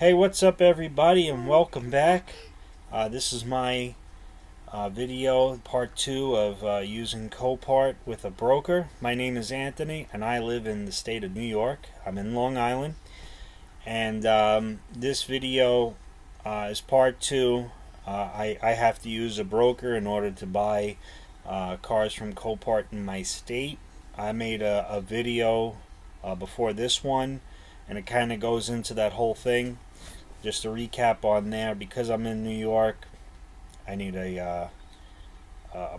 Hey, what's up everybody, and welcome back. This is my video, part 2 of using Copart with a broker. My name is Anthony, and I live in the state of New York. I'm in Long Island. And this video is part 2. I have to use a broker in order to buy cars from Copart in my state. I made a video before this one, and it kind of goes into that whole thing. Just to recap on there, because I'm in New York, I need a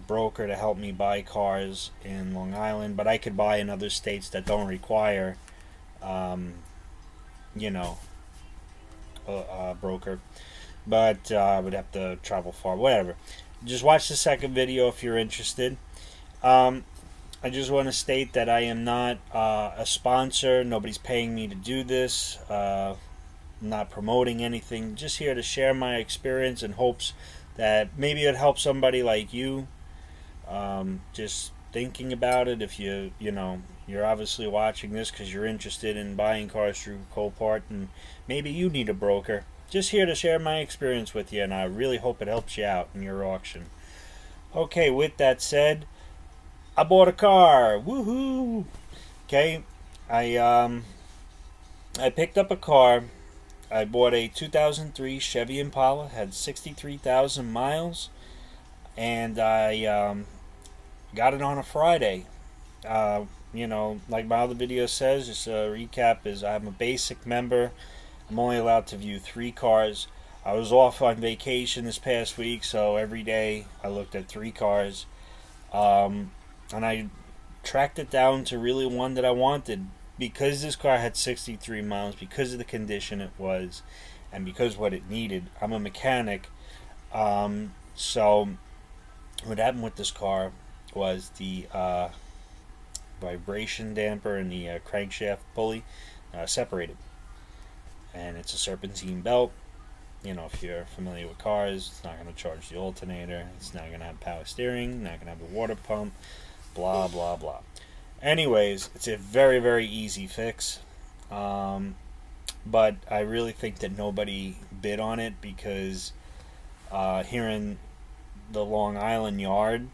broker to help me buy cars in Long Island, but I could buy in other states that don't require, you know, a broker, but I would have to travel far, whatever. Just watch the second video if you're interested. I just want to state that I am not a sponsor. Nobody's paying me to do this. Not promoting anything, just here to share my experience in hopes that maybe it helps somebody like you, just thinking about it. If you're obviously watching this because you're interested in buying cars through Copart, and maybe you need a broker. Just here to share my experience with you, and I really hope it helps you out in your auction. Okay, with that said, I bought a car. Woohoo! Okay, I picked up a car. I bought a 2003 Chevy Impala, had 63,000 miles, and I got it on a Friday. Like my other video says, just a recap is I'm a basic member. I'm only allowed to view 3 cars. I was off on vacation this past week, so every day I looked at 3 cars. And I tracked it down to really one that I wanted. Because this car had 63 miles, because of the condition it was, and because what it needed. I'm a mechanic, so what happened with this car was the vibration damper and the crankshaft pulley separated, and it's a serpentine belt. You know, if you're familiar with cars, it's not going to charge the alternator, it's not going to have power steering, not going to have a water pump, blah blah blah. Anyways, it's a very, very easy fix, but I really think that nobody bid on it because here in the Long Island yard,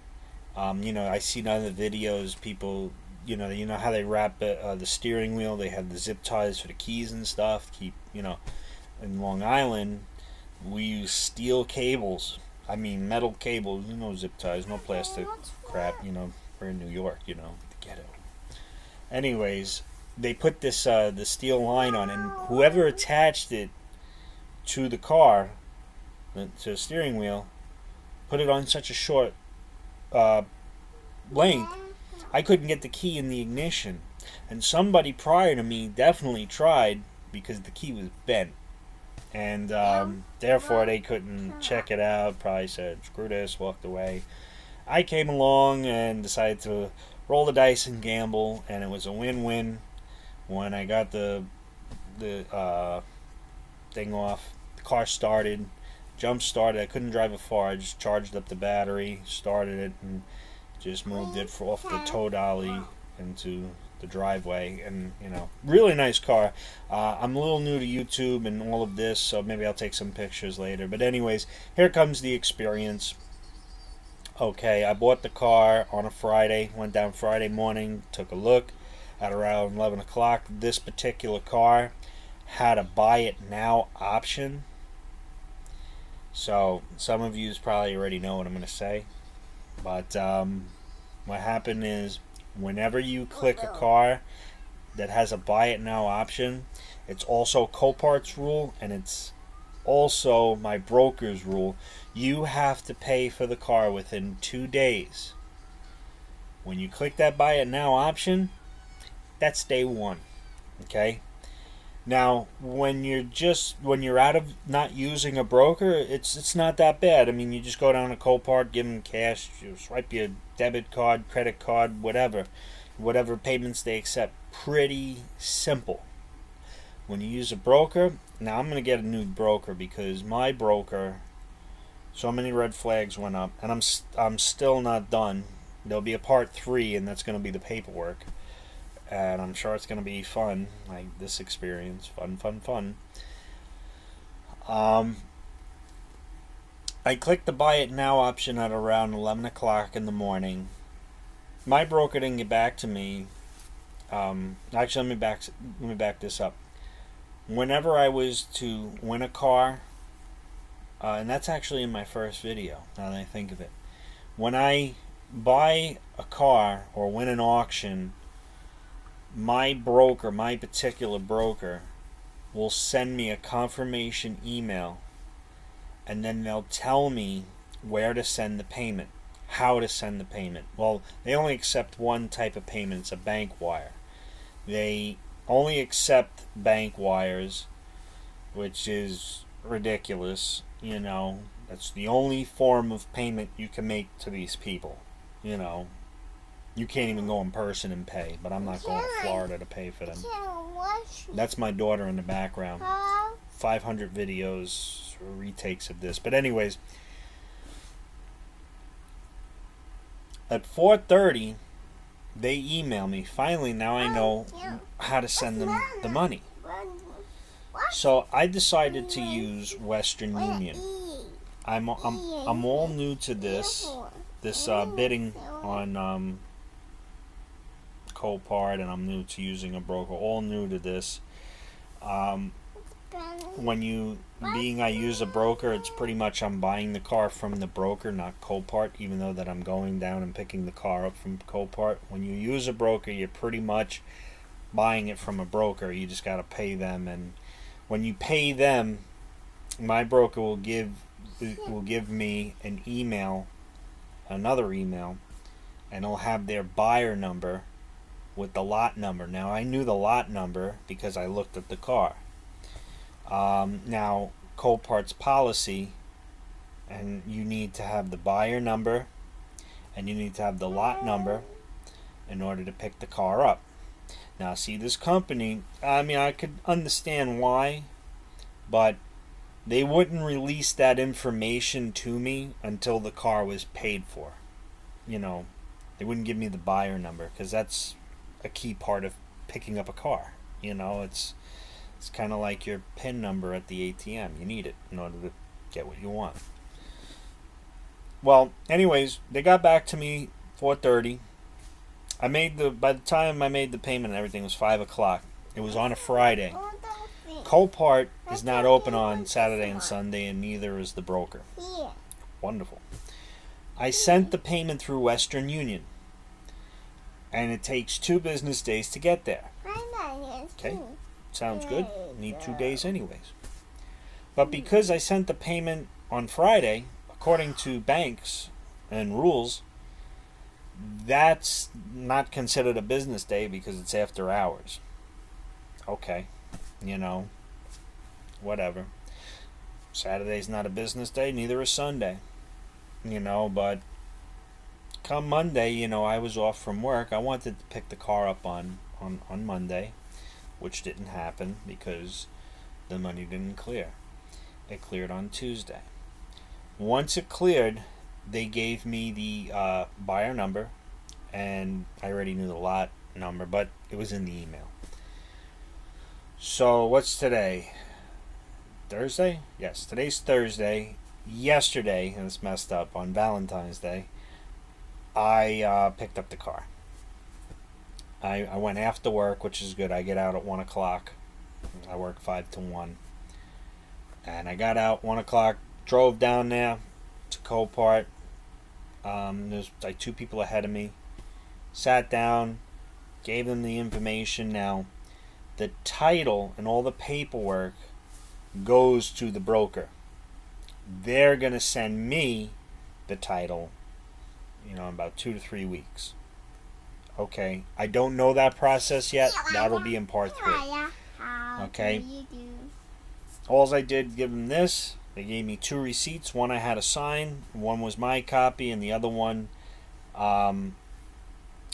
I see in other videos people, you know how they wrap the steering wheel, they have the zip ties for the keys and stuff. In Long Island, we use steel cables. I mean metal cables, no zip ties, no plastic crap. We're in New York, the ghetto. Anyways, they put this the steel line on, and whoever attached it to the car, to the steering wheel, put it on such a short length, I couldn't get the key in the ignition. And somebody prior to me definitely tried because the key was bent, and therefore they couldn't check it out. Probably said screw this, walked away. I came along and decided to roll the dice and gamble, and it was a win-win. When I got the thing off, the car started, jump started. I couldn't drive it far. I just charged up the battery, started it, and just moved it off the tow dolly into the driveway. And really nice car. I'm a little new to YouTube and all of this, so maybe I'll take some pictures later. But anyways, here comes the experience. Okay, I bought the car on a Friday, went down Friday morning, took a look at around 11 o'clock. This particular car had a buy it now option. So some of you probably already know what I'm going to say. But what happened is, whenever you click a car that has a buy it now option, it's also Copart's rule, and it's also my broker's rule. You have to pay for the car within 2 days. When you click that buy it now option, that's day 1. Okay? Now, when you're out of not using a broker, it's not that bad. I mean, you just go down to Copart, give them cash, you swipe your debit card, credit card, whatever payments they accept. Pretty simple. When you use a broker, now I'm going to get a new broker because my broker, so many red flags went up, and I'm still not done. There'll be a part 3, and that's going to be the paperwork. and I'm sure it's going to be fun, like this experience. Fun. Um, I clicked the buy it now option at around 11 o'clock in the morning. My broker didn't get back to me. Actually, let me back this up. Whenever I was to win a car, and that's actually in my first video, now that I think of it. When I buy a car or win an auction, my broker, my particular broker, will send me a confirmation email, and then they'll tell me where to send the payment, how to send the payment. Well, they only accept one type of payment. It's a bank wire. They only accept bank wires, which is ridiculous. You know, that's the only form of payment you can make to these people. You know, you can't even go in person and pay, but I'm not going to Florida to pay for them. That's my daughter in the background. 500 videos, retakes of this. But anyways, at 4:30, they email me. Finally, now I know how to send them the money. So I decided to use Western Union. I'm all new to this bidding on Copart, and I'm new to using a broker. All new to this. I use a broker, it's pretty much I'm buying the car from the broker, not Copart, even though that I'm going down and picking the car up from Copart. When you use a broker, you're pretty much buying it from a broker. You just got to pay them, and when you pay them, my broker will give me an email, another email, and it'll have their buyer number with the lot number. Now, I knew the lot number because I looked at the car. Now, Copart's policy, and you need to have the buyer number and you need to have the lot number in order to pick the car up. Now, see, this company, I mean, I could understand why, but they wouldn't release that information to me until the car was paid for. You know, they wouldn't give me the buyer number because that's a key part of picking up a car. You know, it's kind of like your PIN number at the ATM. You need it in order to get what you want. Well, anyways, they got back to me 4:30. By the time I made the payment and everything, it was 5 o'clock. It was on a Friday. Copart is not open on Saturday and Sunday, and neither is the broker. Wonderful. I sent the payment through Western Union, and it takes 2 business days to get there. Okay, sounds good. Need 2 days anyways. But because I sent the payment on Friday, according to banks and rules, that's not considered a business day because it's after hours. Okay, you know, whatever. Saturday's not a business day, neither is Sunday. You know, but come Monday, you know, I was off from work. I wanted to pick the car up on Monday, which didn't happen because the money didn't clear. It cleared on Tuesday. Once it cleared, they gave me the buyer number, and I already knew the lot number, but it was in the email. So what's today? Thursday? Yes, today's Thursday. Yesterday, and it's messed up, on Valentine's Day, I picked up the car. I went after work, which is good. I get out at 1 o'clock. I work 5 to 1. And I got out 1 o'clock, drove down there to Copart. There's like 2 people ahead of me. Sat down, gave them the information. Now, the title and all the paperwork goes to the broker. They're going to send me the title, you know, in about 2 to 3 weeks. Okay, I don't know that process yet. That'll be in part 3. Okay. All I did, give them this. They gave me 2 receipts. One I had to sign. One was my copy, and the other one,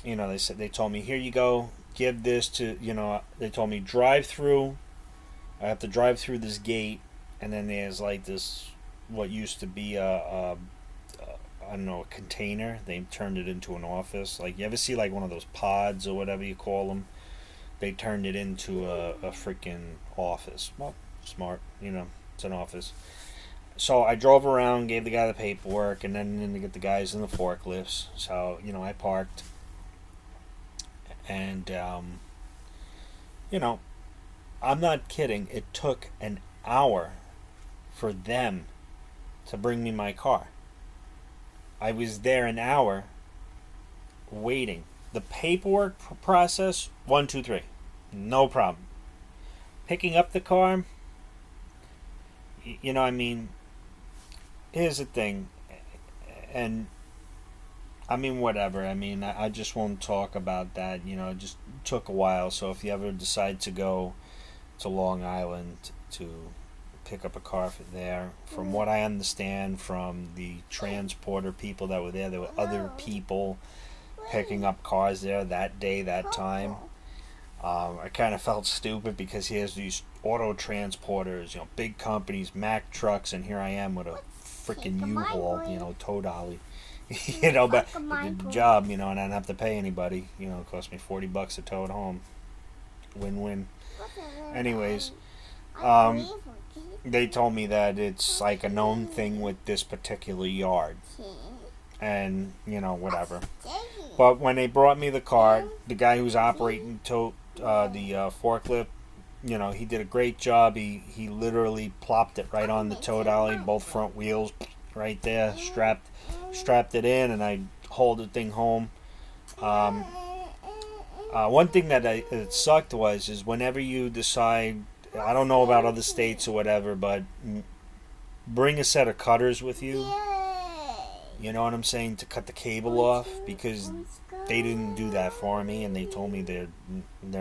you know, they told me, here you go. Give this to, you know, they told me drive through. I have to drive through this gate, and then there's like this, what used to be I don't know, a container. They turned it into an office. Like, you ever see like one of those pods or whatever you call them? They turned it into a freaking office. Well, smart, you know. It's an office. So I drove around, gave the guy the paperwork, and then to get the guys in the forklifts. So, you know, I parked. And, you know, I'm not kidding. It took an hour for them to bring me my car. I was there an hour waiting. The paperwork process, 1, 2, 3. No problem. Picking up the car, you know, I mean, here's the thing. And, I mean, whatever. I mean, I just won't talk about that. You know, it just took a while. So if you ever decide to go to Long Island to pick up a car there, from what I understand from the transporter people that were there were other people picking up cars there that day, that time. I kind of felt stupid because he has these auto transporters, you know, big companies, Mack trucks, and here I am with a freaking U-Haul, you know, tow dolly. You know, but I did the job, you know, and I didn't have to pay anybody. You know, it cost me $40 to tow it home. Win-win. Anyways, they told me that it's like a known thing with this particular yard. And, you know, whatever. But when they brought me the car, the guy who's operating the forklift, you know, he did a great job. He literally plopped it right on the tow dolly, both front wheels, right there, strapped it in, and I hauled the thing home. One thing that it sucked is whenever you decide, I don't know about other states or whatever, but bring a set of cutters with you. You know what I'm saying? To cut the cable off, because they didn't do that for me, and they told me they're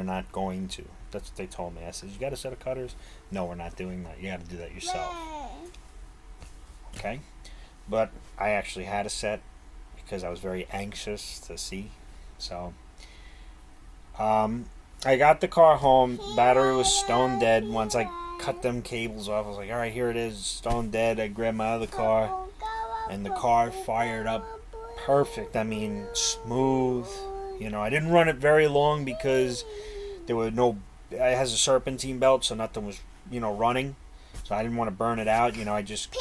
not going to. That's what they told me. I said, you got a set of cutters? No, we're not doing that. You got to do that yourself. Okay? But I actually had a set because I was very anxious to see. So, I got the car home. Battery was stone dead. Once I cut them cables off, I was like, all right, here it is, stone dead. I grabbed my other car, and the car fired up perfect. I mean, smooth. You know, I didn't run it very long because there were no, it has a serpentine belt, so nothing was, you know, running. So I didn't want to burn it out. You know, I just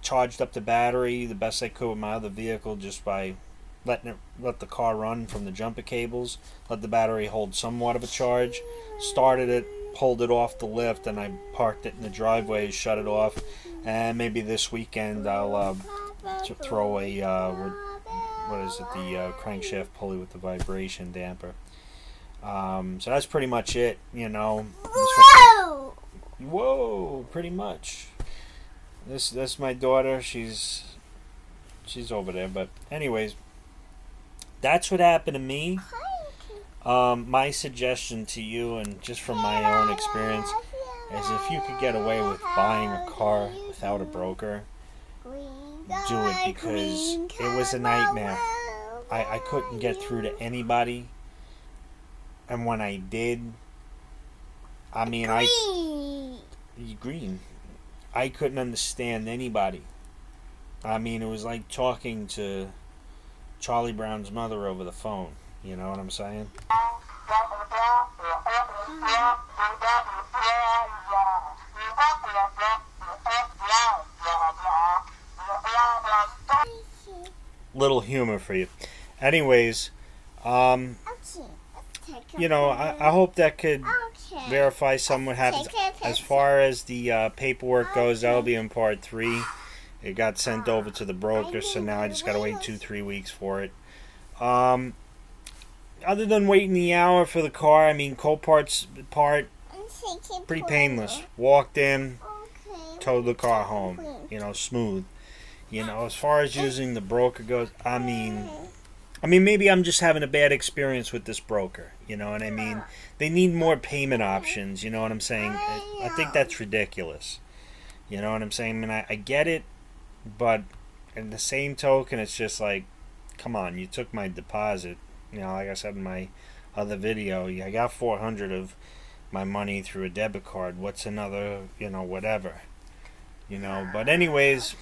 charged up the battery the best I could with my other vehicle, just by let the car run from the jumper cables, let the battery hold somewhat of a charge, started it, pulled it off the lift, and I parked it in the driveway, shut it off. And maybe this weekend I'll throw a what is it, the crankshaft pulley with the vibration damper. So that's pretty much it, you know. Whoa, pretty much. This my daughter. She's over there. But anyways, that's what happened to me. My suggestion to you, and just from my own experience, is if you could get away with buying a car without a broker, do it, because it was a nightmare. I couldn't get through to anybody, and when I did, I mean, green. I couldn't understand anybody. I mean, it was like talking to Charlie Brown's mother over the phone. You know what I'm saying? Little humor for you. Anyways, you know, I hope that could verify some what happens. As far as the paperwork goes, that'll be in part 3. It got sent over to the broker, so now I just gotta wait 2-3 weeks for it. Other than waiting the hour for the car, I mean, Copart's part, pretty painless. Walked in, towed the car home, you know, smooth. You know, as far as using the broker goes, I mean, maybe I'm just having a bad experience with this broker, you know what I mean? They need more payment options, you know what I'm saying? I think that's ridiculous. You know what I'm saying? I mean, I get it, but in the same token, it's just like, come on, you took my deposit. You know, like I said in my other video, I got $400 of my money through a debit card. What's another, you know, whatever. You know, but anyways,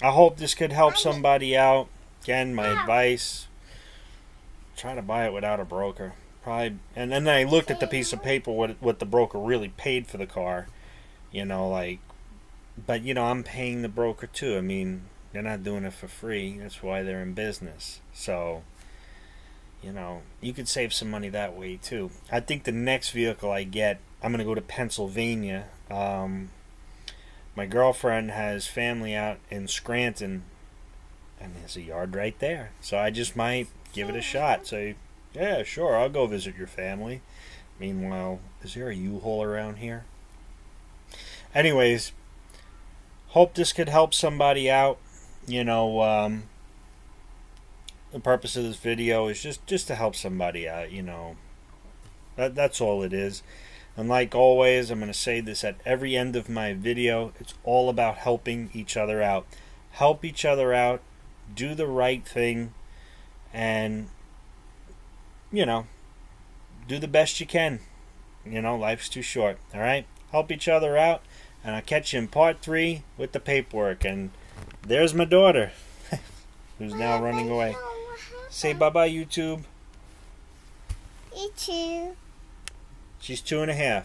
I hope this could help somebody out. Again, my advice, try to buy it without a broker. Probably, and then I looked at the piece of paper what the broker really paid for the car. You know, like But, you know, I'm paying the broker too. I mean, they're not doing it for free. That's why they're in business. So, you know, you could save some money that way too. I think the next vehicle I get, I'm going to go to Pennsylvania. My girlfriend has family out in Scranton, and there's a yard right there. So I just might give it a shot. Say, yeah, sure, I'll go visit your family. Meanwhile, is there a U-Haul around here? Anyways, hope this could help somebody out. You know, the purpose of this video is just to help somebody out, you know. That's all it is. And like always, I'm going to say this at every end of my video. It's all about helping each other out. Help each other out. Do the right thing. And, you know, do the best you can. You know, life's too short. Alright? Help each other out. And I'll catch you in part 3 with the paperwork. And there's my daughter, who's now running away. Say bye-bye, YouTube. YouTube. She's 2.5.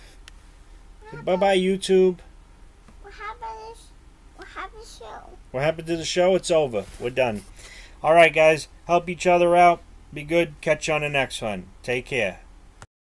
Bye-bye, YouTube. What happened to the show? What happened to the show? It's over. We're done. Alright, guys. Help each other out. Be good. Catch you on the next one. Take care.